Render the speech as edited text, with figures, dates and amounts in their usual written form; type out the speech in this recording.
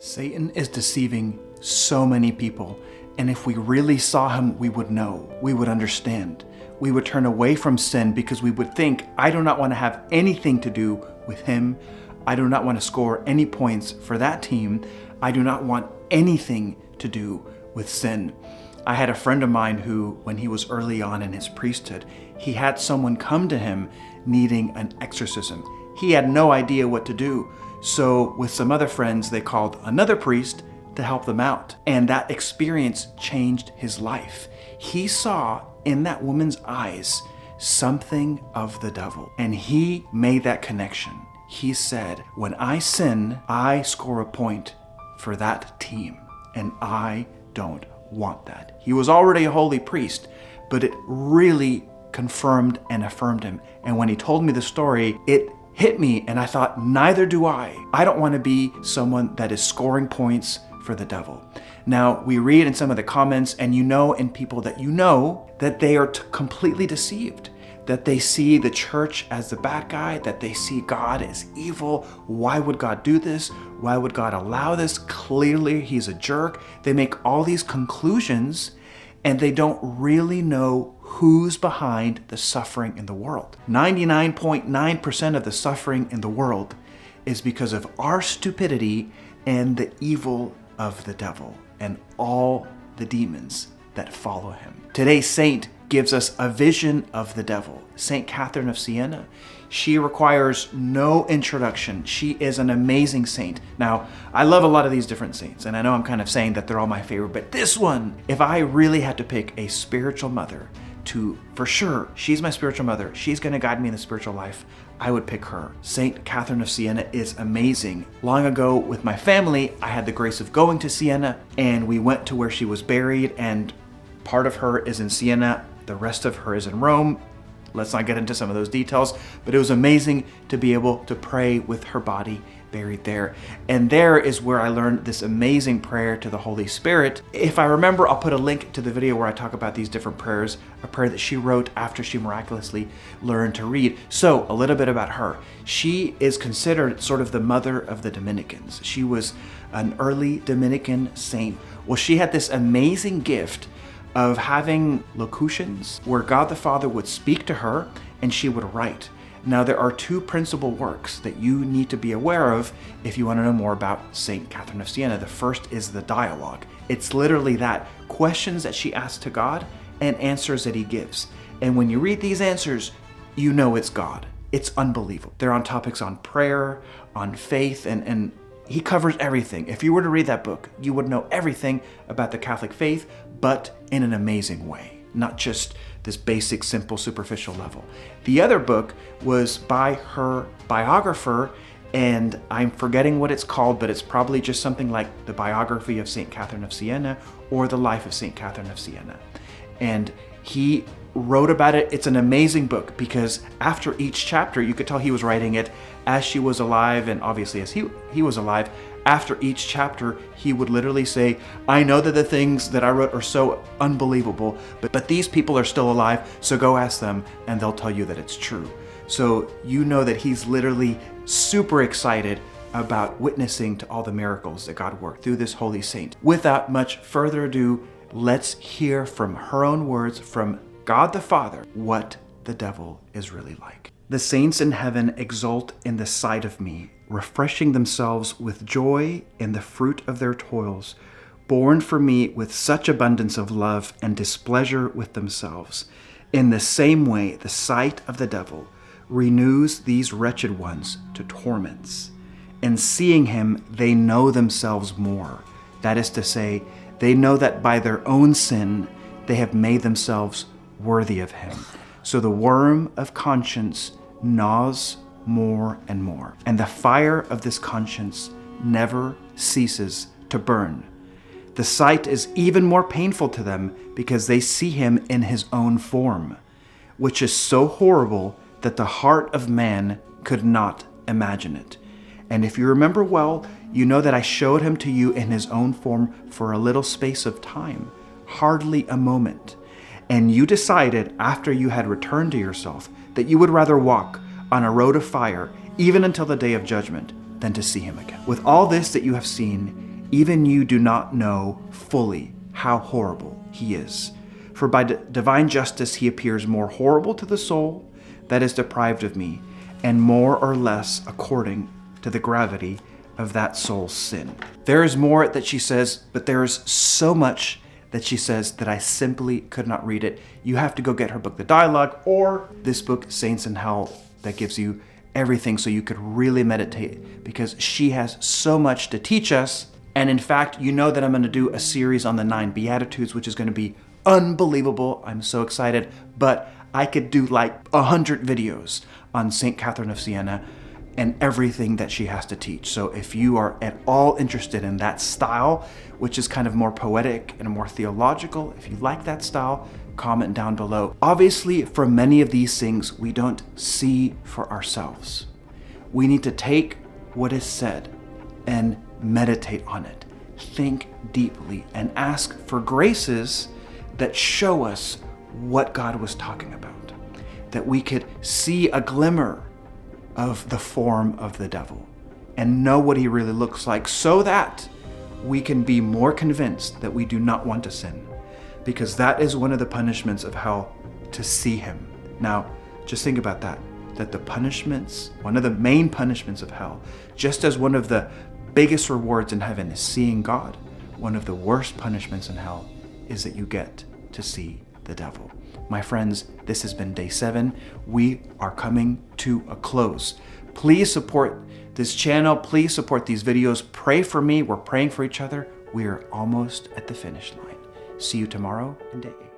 Satan is deceiving so many people, and if we really saw him, we would know, we would understand. We would turn away from sin because we would think, I do not want to have anything to do with him. I do not want to score any points for that team. I do not want anything to do with sin. I had a friend of mine who, when he was early on in his priesthood, he had someone come to him needing an exorcism. He had no idea what to do. So with some other friends, they called another priest to help them out. And that experience changed his life. He saw in that woman's eyes something of the devil. And he made that connection. He said, when I sin, I score a point for that team. And I don't want that. He was already a holy priest, but it really confirmed and affirmed him. And when he told me the story, it hit me and I thought, neither do I. I don't want to be someone that is scoring points for the devil. Now, we read in some of the comments, and in people that that they are completely deceived, that they see the church as the bad guy, that they see God as evil. Why would God do this? Why would God allow this? Clearly, he's a jerk. They make all these conclusions, and they don't really know who's behind the suffering in the world. 99.9% of the suffering in the world is because of our stupidity and the evil of the devil and all the demons that follow him. Today's saint gives us a vision of the devil. Saint Catherine of Siena. She requires no introduction. She is an amazing saint. Now, I love a lot of these different saints, and I know I'm kind of saying that they're all my favorite, but this one, if I really had to pick a spiritual mother for sure, she's my spiritual mother, she's going to guide me in the spiritual life, I would pick her. Saint Catherine of Siena is amazing. Long ago with my family, I had the grace of going to Siena, and we went to where she was buried, and part of her is in Siena, the rest of her is in Rome. Let's not get into some of those details, but it was amazing to be able to pray with her body buried there. And there is where I learned this amazing prayer to the Holy Spirit. If I remember, I'll put a link to the video where I talk about these different prayers, a prayer that she wrote after she miraculously learned to read. So a little bit about her. She is considered sort of the mother of the Dominicans. She was an early Dominican saint. Well, she had this amazing gift of having locutions where God the Father would speak to her and she would write. Now, there are two principal works that you need to be aware of if you want to know more about Saint Catherine of Siena. The first is the dialogue. It's literally that, questions that she asks to God and answers that he gives. And when you read these answers, you know it's God. It's unbelievable. They're on topics on prayer, on faith, and he covers everything. If you were to read that book, you would know everything about the Catholic faith, but in an amazing way, not just this basic, simple, superficial level. The other book was by her biographer, and I'm forgetting what it's called, but it's probably just something like the biography of St. Catherine of Siena or the life of St. Catherine of Siena. And he wrote about it. It's an amazing book because after each chapter, you could tell he was writing it as she was alive, and obviously as he was alive. After each chapter, he would literally say, I know that the things that I wrote are so unbelievable, but these people are still alive, so go ask them and they'll tell you that it's true. So you know that he's literally super excited about witnessing to all the miracles that God worked through this holy saint. Without much further ado, let's hear from her own words from God the Father what the devil is really like. The saints in heaven exult in the sight of me, refreshing themselves with joy in the fruit of their toils, born for me with such abundance of love and displeasure with themselves. In the same way, the sight of the devil renews these wretched ones to torments. In seeing him, they know themselves more. That is to say, they know that by their own sin, they have made themselves worthy of him. So the worm of conscience gnaws more and more, and the fire of this conscience never ceases to burn. The sight is even more painful to them because they see him in his own form, which is so horrible that the heart of man could not imagine it. And if you remember well, you know that I showed him to you in his own form for a little space of time, hardly a moment. And you decided after you had returned to yourself that you would rather walk on a road of fire, even until the day of judgment, than to see him again. With all this that you have seen, even you do not know fully how horrible he is. For by divine justice he appears more horrible to the soul that is deprived of me, and more or less according to the gravity of that soul's sin. There is more that she says, but there is so much that she says that I simply could not read it. You have to go get her book, The Dialogue, or this book, Saints in Hell, that gives you everything so you could really meditate, because she has so much to teach us. And in fact, you know that I'm going to do a series on the 9 Beatitudes, which is going to be unbelievable. I'm so excited, but I could do like 100 videos on St. Catherine of Siena and everything that she has to teach. So if you are at all interested in that style, which is kind of more poetic and more theological, if you like that style, comment down below. Obviously, for many of these things, we don't see for ourselves. We need to take what is said and meditate on it, think deeply, and ask for graces that show us what God was talking about, that we could see a glimmer of the form of the devil and know what he really looks like, so that we can be more convinced that we do not want to sin, because that is one of the punishments of hell, to see him. Now, just think about that the punishments, one of the main punishments of hell, just as one of the biggest rewards in heaven is seeing God, one of the worst punishments in hell is that you get to see the devil. My friends, this has been day 7. We are coming to a close. Please support this channel. Please support these videos. Pray for me. We're praying for each other. We are almost at the finish line. See you tomorrow in day 8.